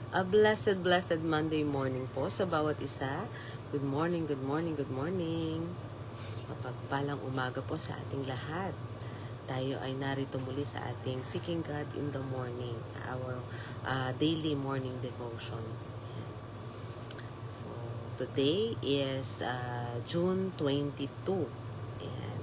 A blessed, blessed Monday morning po sa bawat isa. Good morning, good morning, good morning. Mapagpalang umaga po sa ating lahat. Tayo ay narito muli sa ating Seeking God in the Morning, our daily morning devotion. So, today is June 22. Ayan.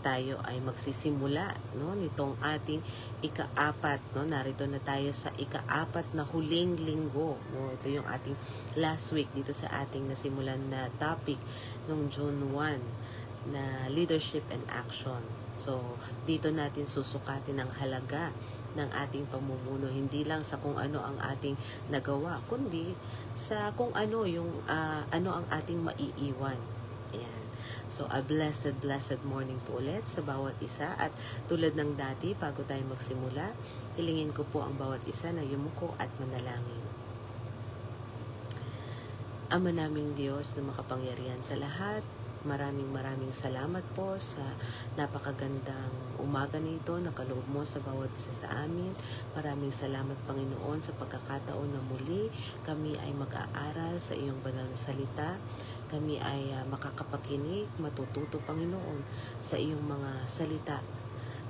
Tayo ay magsisimula nitong ating ika-apat. Narito na tayo sa ika-apat na huling linggo. Ito yung ating last week dito sa ating nasimulan na topic noong June 1 na leadership and action. So, dito natin susukatin ang halaga ng ating pamumuno, hindi lang sa kung ano ang ating nagawa, kundi sa kung ano yung ano ang ating maiiwan. Ayan. So, a blessed, blessed morning po ulit sa bawat isa. At tulad ng dati, bago tayo magsimula, hilingin ko po ang bawat isa na yumuko at manalangin. Ama naming Diyos na makapangyarihan sa lahat, maraming salamat po sa napakagandang umaga nito na kaloob mo sa bawat isa sa amin. Maraming salamat, Panginoon, sa pagkakataon na muli kami ay mag-aaral sa iyong banal na salita. Kami ay makakapakinig, matututo, Panginoon, sa iyong mga salita.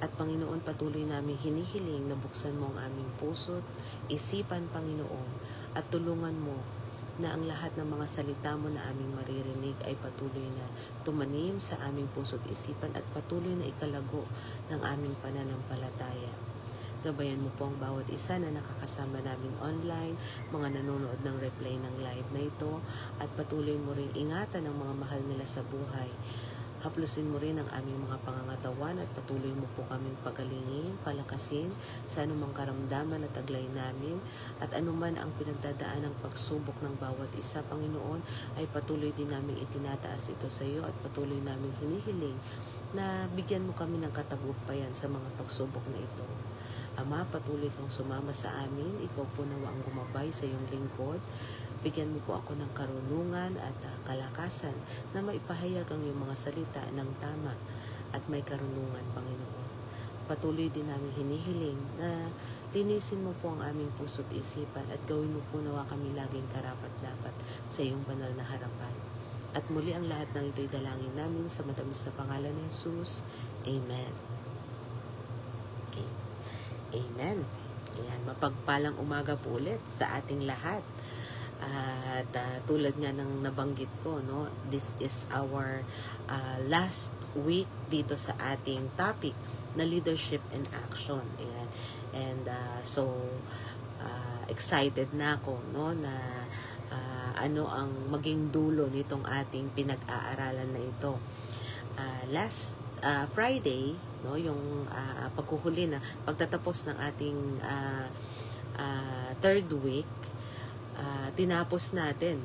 At Panginoon, patuloy namin hinihiling na buksan mo ang aming puso't isipan, Panginoon, at tulungan mo na ang lahat ng mga salita mo na aming maririnig ay patuloy na tumanim sa aming puso't isipan at patuloy na ikalago ng aming pananampalataya. Gabayan mo po ang bawat isa na nakakasama namin online, mga nanonood ng replay ng live na ito, at patuloy mo rin ingatan ang mga mahal nila sa buhay. Haplusin mo rin ang aming mga pangangatawan at patuloy mo po kaming pagalingin, palakasin sa anumang karamdaman at taglay namin, at anuman ang pinagdadaan ng pagsubok ng bawat isa, Panginoon, ay patuloy din namin itinataas ito sa iyo at patuloy namin hinihiling na bigyan mo kami ng katagumpayan sa mga pagsubok na ito. Ama, patuloy kang sumama sa amin. Ikaw po nawa ang gumabay sa iyong lingkod. Bigyan mo po ako ng karunungan at kalakasan na maipahayag ang iyong mga salita ng tama at may karunungan, Panginoon. Patuloy din namin hinihiling na linisin mo po ang aming puso't isipan at gawin mo po nawa kami laging karapat-dapat sa iyong banal na harapan. At muli ang lahat ng ito'y dalangin namin sa matamis na pangalan ni Jesus. Amen. Okay. Amen. Ayan, mapagpalang umaga po ulit sa ating lahat. At tulad nga ng nabanggit ko, this is our last week dito sa ating topic na leadership and action. Ayan. And so excited na ako na ano ang maging dulo nitong ating pinag-aaralan na ito. Last Friday, yung paghuhuli na pagtatapos ng ating third week, tinapos natin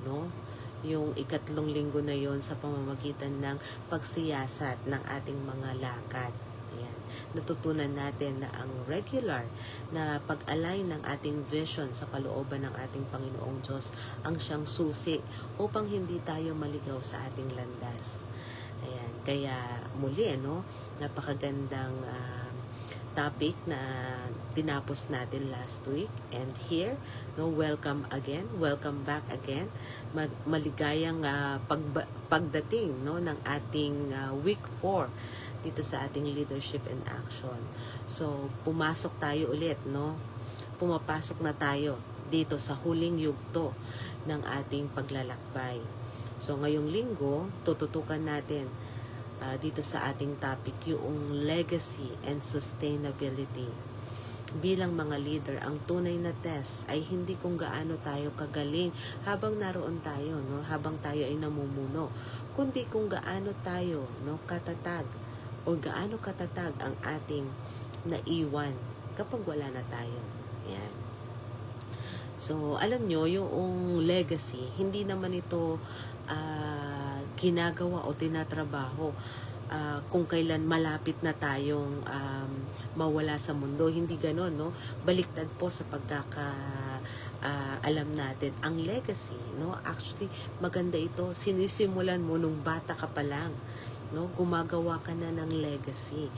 yung ikatlong linggo na yon sa pamamagitan ng pagsiyasat ng ating mga lakad. Ayan. Natutunan natin na ang regular na pag-align ng ating vision sa kalooban ng ating Panginoong Diyos ang siyang susi upang hindi tayo maligaw sa ating landas. Ayan. Kaya muli, napakagandang topic na tinapos natin last week. And here, welcome again, welcome back again. Maligayang pagdating ng ating week 4 dito sa ating leadership and action. So, pumasok tayo ulit, pumapasok na tayo dito sa huling yugto ng ating paglalakbay. So, ngayong linggo, tututukan natin dito sa ating topic yung legacy and sustainability. Bilang mga leader, ang tunay na test ay hindi kung gaano tayo kagaling habang naroon tayo, habang tayo ay namumuno, kundi kung gaano tayo katatag o gaano katatag ang ating naiwan kapag wala na tayo. Yan. So, alam nyo, yung legacy, hindi naman ito ginagawa o tinatrabaho kung kailan malapit na tayong mawala sa mundo. Hindi ganon, Baliktad po sa alam natin. Ang legacy, actually, maganda ito. Sinisimulan mo nung bata ka pa lang, Gumagawa ka na ng legacy.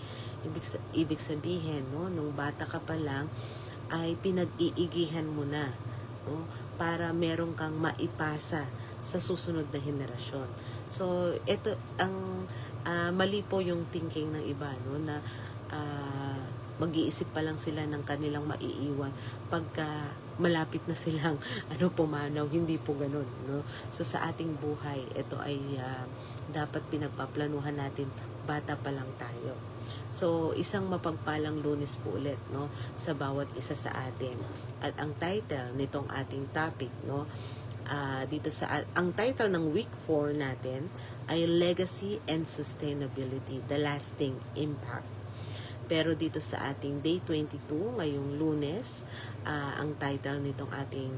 Ibig sabihin, nung bata ka pa lang, ay pinag-iigihan mo na no? Para meron kang maipasa sa susunod na henerasyon. So, ito ang mali po yung thinking ng iba, no, na mag-iisip pa lang sila ng kanilang maiiwan pagka malapit na silang pumanaw. Hindi po ganun, no? So sa ating buhay, ito ay dapat pinagpaplanuhan natin bata pa lang tayo. So isang mapagpalang Lunes po ulit, no, sa bawat isa sa atin. At ang title nitong ating topic, no, dito sa ang title ng week 4 natin ay Legacy and Sustainability, the lasting impact. Pero dito sa ating day 22, ngayong Lunes, ang title nitong ating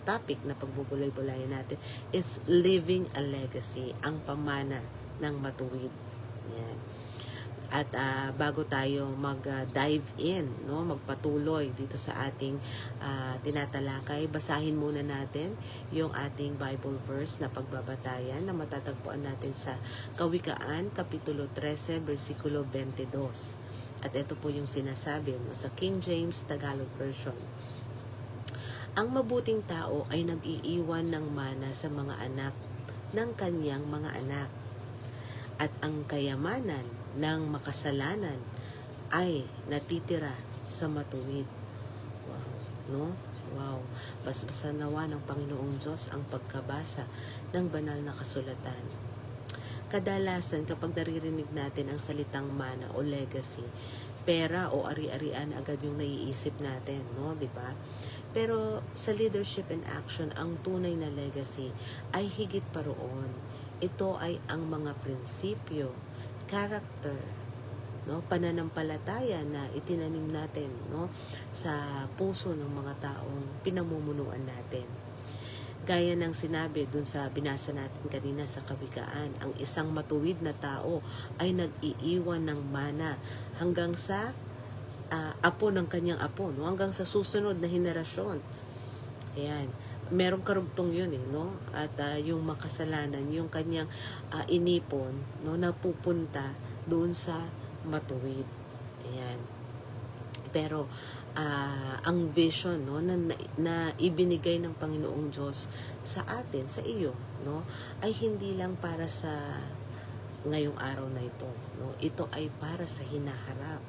topic na pagbubulay-bulayan natin is Living a Legacy, ang pamana ng matuwid. Yan. At bago tayo mag-dive in, no, magpatuloy dito sa ating tinatalakay, basahin muna natin yung ating Bible verse na pagbabatayan na matatagpuan natin sa Kawikaan, Kapitulo 13, versikulo 22. At ito po yung sinasabi, no, sa King James Tagalog Version. Ang mabuting tao ay nag-iiwan ng mana sa mga anak ng kanyang mga anak. At ang kayamanan ng makasalanan ay natitira sa matuwid. Wow, no? Wow. Basbasan nawa ng Panginoong Diyos ang pagkabasa ng banal na kasulatan. Kadalasan kapag naririnig natin ang salitang mana o legacy, pera o ari-arian agad yung naiisip natin, no, 'di ba? Pero sa leadership and action, ang tunay na legacy ay higit pa roon. Ito ay ang mga prinsipyo, character, no, pananampalataya na itinanim natin, no, sa puso ng mga taong pinamumunuan natin. Gaya ng sinabi dun sa binasa natin kanina sa Kawikaan, ang isang matuwid na tao ay nag-iiwan ng mana hanggang sa apo ng kanyang apo, no? Hanggang sa susunod na henerasyon. Ayan. Merong karugtong yun, no? At yung makasalanan, yung kanyang inipon, no, napupunta doon sa matuwid. Ayan. Pero ang vision, no, na ibinigay ng Panginoong Diyos sa atin, sa iyo, no, ay hindi lang para sa ngayong araw na ito, no. Ito ay para sa hinaharap.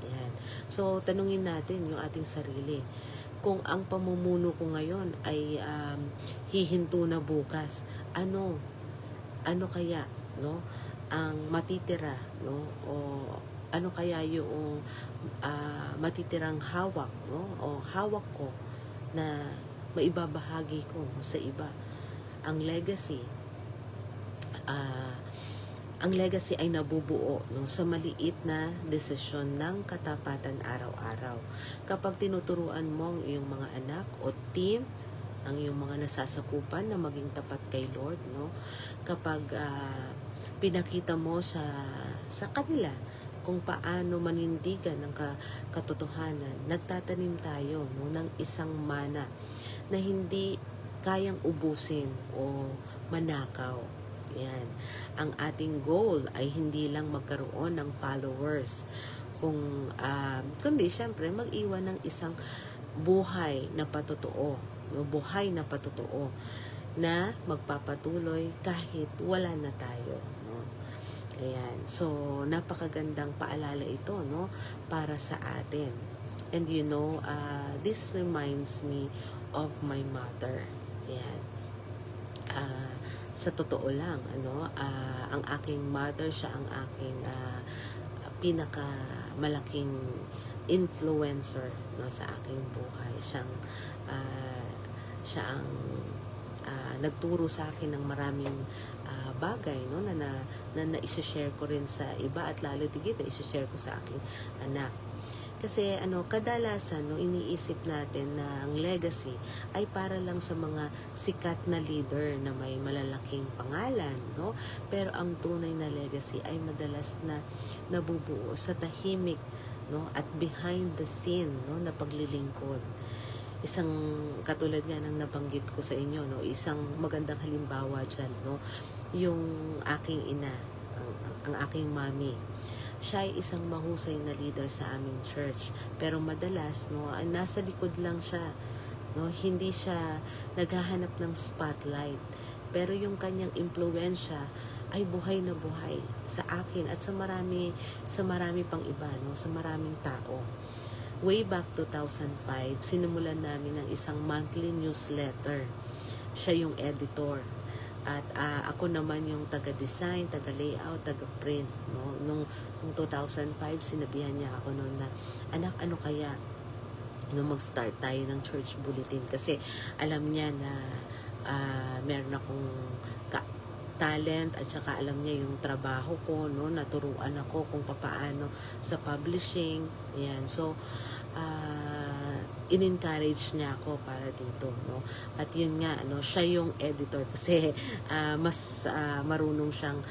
Ayan. So tanungin natin yung ating sarili, kung ang pamumuno ko ngayon ay hihinto na bukas, ano kaya, no, ang matitira, no, o ano kaya yung matitirang hawak, no, o hawak ko na maibabahagi ko sa iba. Ang legacy ay nabubuo, no, sa maliit na desisyon ng katapatan araw-araw. Kapag tinuturuan mo ang iyong mga anak o team, ang iyong mga nasasakupan na maging tapat kay Lord, no, kapag pinakita mo sa kanila kung paano manindigan ng katotohanan, nagtatanim tayo, no, ng isang mana na hindi kayang ubusin o manakaw. Yan. Ang ating goal ay hindi lang magkaroon ng followers, kundi syempre mag-iwan ng isang buhay na patotoo, no, buhay na patotoo na magpapatuloy kahit wala na tayo, no. Ayan. So, napakagandang paalala ito, no, para sa atin. And you know, this reminds me of my mother. Ayan. Sa totoo lang, ang aking mother, siya ang aking pinakamalaking influencer, no, sa aking buhay. Siya ang nagturo sa akin ng maraming bagay, no, na i-share ko rin sa iba, at lalo tigit na i-share ko sa aking anak. Kasi kadalasan, no, iniisip natin na ang legacy ay para lang sa mga sikat na leader na may malalaking pangalan, no? Pero ang tunay na legacy ay madalas na nabubuo sa tahimik, no, at behind the scene, no, na paglilingkod. Isang katulad nga ng nabanggit ko sa inyo, no, isang magandang halimbawa dyan, no, yung aking ina, ang aking mami. Siya ay isang mahusay na leader sa aming church, pero madalas, no, nasa likod lang siya, no? Hindi siya naghahanap ng spotlight, pero yung kanyang impluwensya ay buhay na buhay sa akin at sa marami pang iba, no? Sa maraming tao. Way back 2005, sinimulan namin ng isang monthly newsletter. Siya yung editor. At ako naman yung taga-design, taga-layout, taga-print. No? Nung 2005, sinabihan niya ako noon na, anak, ano kaya nung mag-start tayo ng church bulletin? Kasi alam niya na meron akong talent at saka alam niya yung trabaho ko, no? Naturuan ako kung paano sa publishing. Yan. So, in-encourage niya ako para dito, no? At yun nga, siya yung editor kasi mas marunong siyang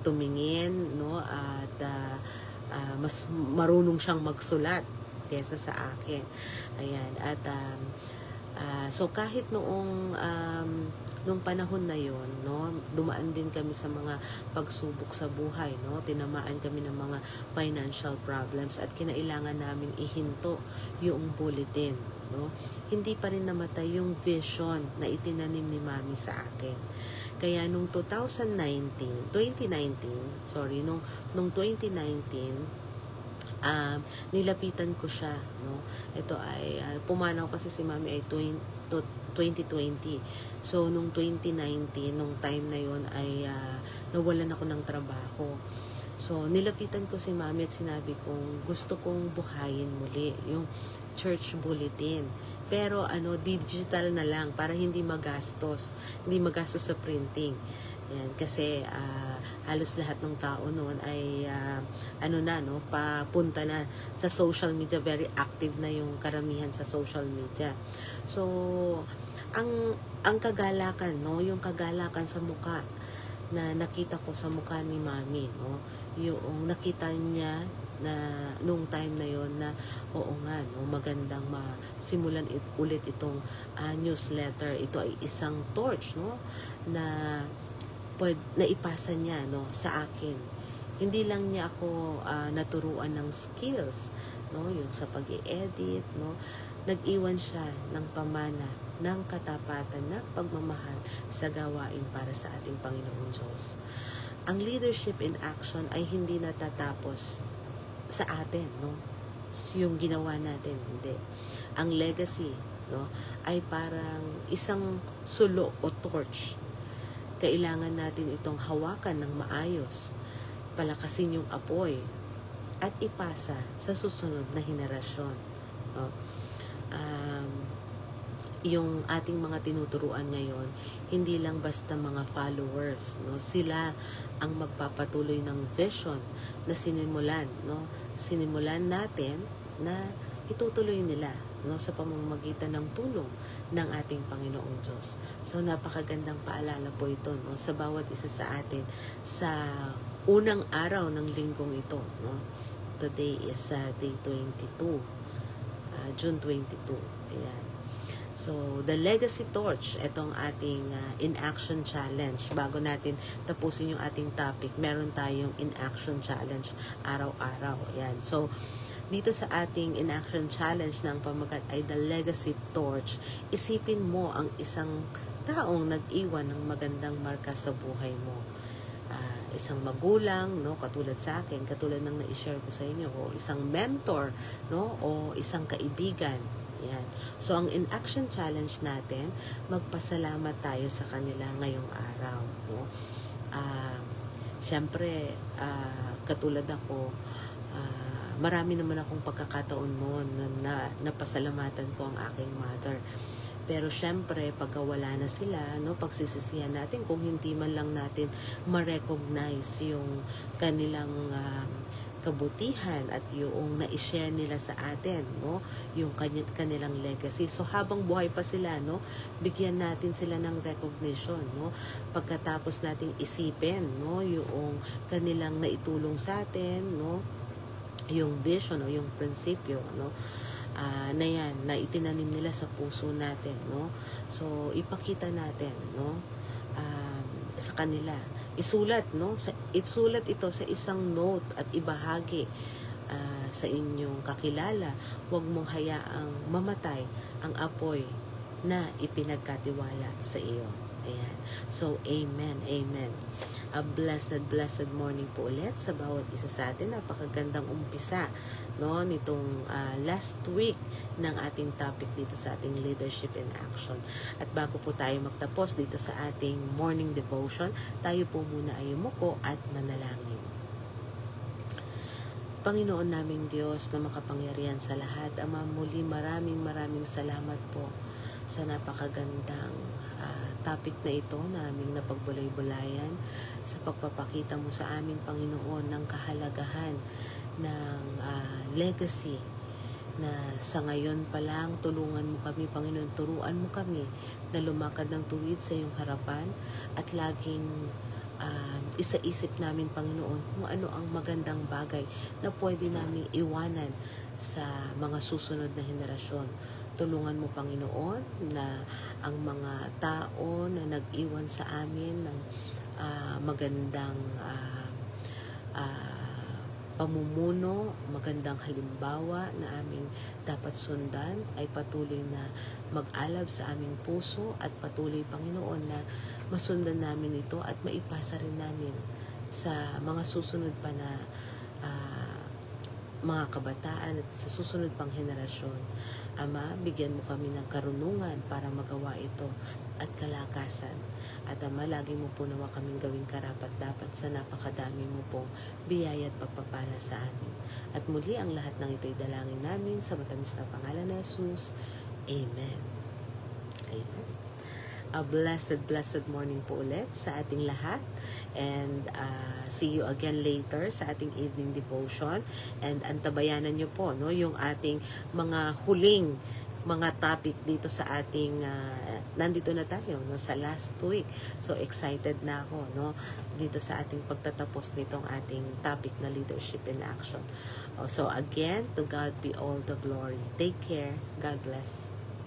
tumingin, no? At mas marunong siyang magsulat kaysa sa akin. Ayan. At so kahit nung panahon na yon, no, dumaan din kami sa mga pagsubok sa buhay, no, tinamaan kami ng mga financial problems at kinailangan namin ihinto yung bulletin, no. Hindi pa rin namatay yung vision na itinanim ni Mami sa akin. Kaya nung 2019, nung 2019, nilapitan ko siya, no. Ito ay pumanaw kasi si Mami ay 2020. So nung 2019, nung time na yon ay nawalan ako ng trabaho. So nilapitan ko si Mami at sinabi kong gusto kong buhayin muli yung church bulletin. Pero digital na lang para hindi magastos sa printing. Yan, kasi halos lahat ng tao noon ay papunta na sa social media, very active na yung karamihan sa social media. So ang kagalakan, no, yung kagalakan sa muka na nakita ko sa mukha ni Mami, no, yung nakita niya na nung time na yon na oo nga, no, magandang masimulan ulit itong newsletter. Ito ay isang torch, no, na ipasa niya, no, sa akin. Hindi lang niya ako naturuan ng skills, no, yung sa pag-i-edit, no, nag-iwan siya ng pamana ng katapatan na pagmamahal sa gawain para sa ating Panginoong Diyos. Ang leadership in action ay hindi natatapos sa atin, no, yung ginawa natin, hindi. Ang legacy, no, ay parang isang sulo o torch. Kailangan natin itong hawakan ng maayos, palakasin yung apoy, at ipasa sa susunod na henerasyon. No? Yung ating mga tinuturuan ngayon, hindi lang basta mga followers. No? Sila ang magpapatuloy ng vision na sinimulan. No? Sinimulan natin na itutuloy nila, no, sa pamamagitan ng tulong ng ating Panginoong Diyos. So napakagandang paalala po ito, no, sa bawat isa sa atin sa unang araw ng linggong ito, no. Today is day 22, June 22. Ayan. So, the Legacy Torch, itong ating in-action challenge. Bago natin tapusin yung ating topic, meron tayong in-action challenge araw-araw. Ayan. So, dito sa ating in-action challenge ng pamagat ay The Legacy Torch, isipin mo ang isang taong nag-iwan ng magandang marka sa buhay mo. Isang magulang, no, katulad sa akin, katulad ng na-share ko sa inyo, o isang mentor, no, o isang kaibigan. Yan. So, ang in-action challenge natin, magpasalamat tayo sa kanila ngayong araw. No? Siyempre, katulad ako, marami naman akong pagkakataon noon na napasalamatan ko ang aking mother. Pero syempre, pagka wala na sila, no, pagsisisihan natin kung hindi man lang natin ma-recognize yung kanilang kabutihan at yung na-share nila sa atin, no, yung kanilang legacy. So habang buhay pa sila, no, bigyan natin sila ng recognition, no, pagkatapos nating isipin, no, yung kanilang naitulong sa atin, no, yung vision o yung prinsipyo, no, na yan, na itinanim nila sa puso natin, no. So ipakita natin, no, sa kanila, isulat, no, isulat ito sa isang note at ibahagi sa inyong kakilala. Huwag mong hayaang mamatay ang apoy na ipinagkatiwala sa iyo. Ayan. So, amen, amen. A blessed, blessed morning po ulit sa bawat isa sa atin. Napakagandang umpisa, no, nitong last week ng ating topic dito sa ating leadership in action. At bago po tayo magtapos dito sa ating morning devotion, tayo po muna ay umuko at manalangin. Panginoon naming Diyos na makapangyarihan sa lahat, Ama, muli maraming salamat po sa napakagandang topic na ito na aming napagbulay-bulayan sa pagpapakita mo sa aming Panginoon ng kahalagahan ng legacy na sa ngayon pa lang tulungan mo kami, Panginoon, turuan mo kami na lumakad ng tuwid sa iyong harapan at laging isa-isip namin, Panginoon, kung ano ang magandang bagay na pwede namin iwanan sa mga susunod na henerasyon. Tulungan mo, Panginoon, na ang mga tao na nag-iwan sa amin ng magandang pamumuno, magandang halimbawa na aming dapat sundan ay patuloy na mag-alab sa aming puso at patuloy, Panginoon, na masundan namin ito at maipasa rin namin sa mga susunod pa na mga kabataan at sa susunod pang henerasyon. Ama, bigyan mo kami ng karunungan para magawa ito at kalakasan. At Ama, lagi mo po nawa kaming gawing karapat-dapat sa napakadami mo pong biyaya at pagpapala sa amin. At muli, ang lahat ng ito'y dalangin namin sa matamis na pangalan ni Jesus. Amen. Amen. A blessed, blessed morning po ulit sa ating lahat. And see you again later sa ating evening devotion. And antabayanan nyo po, no, yung ating mga huling mga topic dito sa ating nandito na tayo, no, sa last week. So excited na ako, no, dito sa ating pagtatapos nitong ating topic na leadership in action. So again, to God be all the glory. Take care. God bless.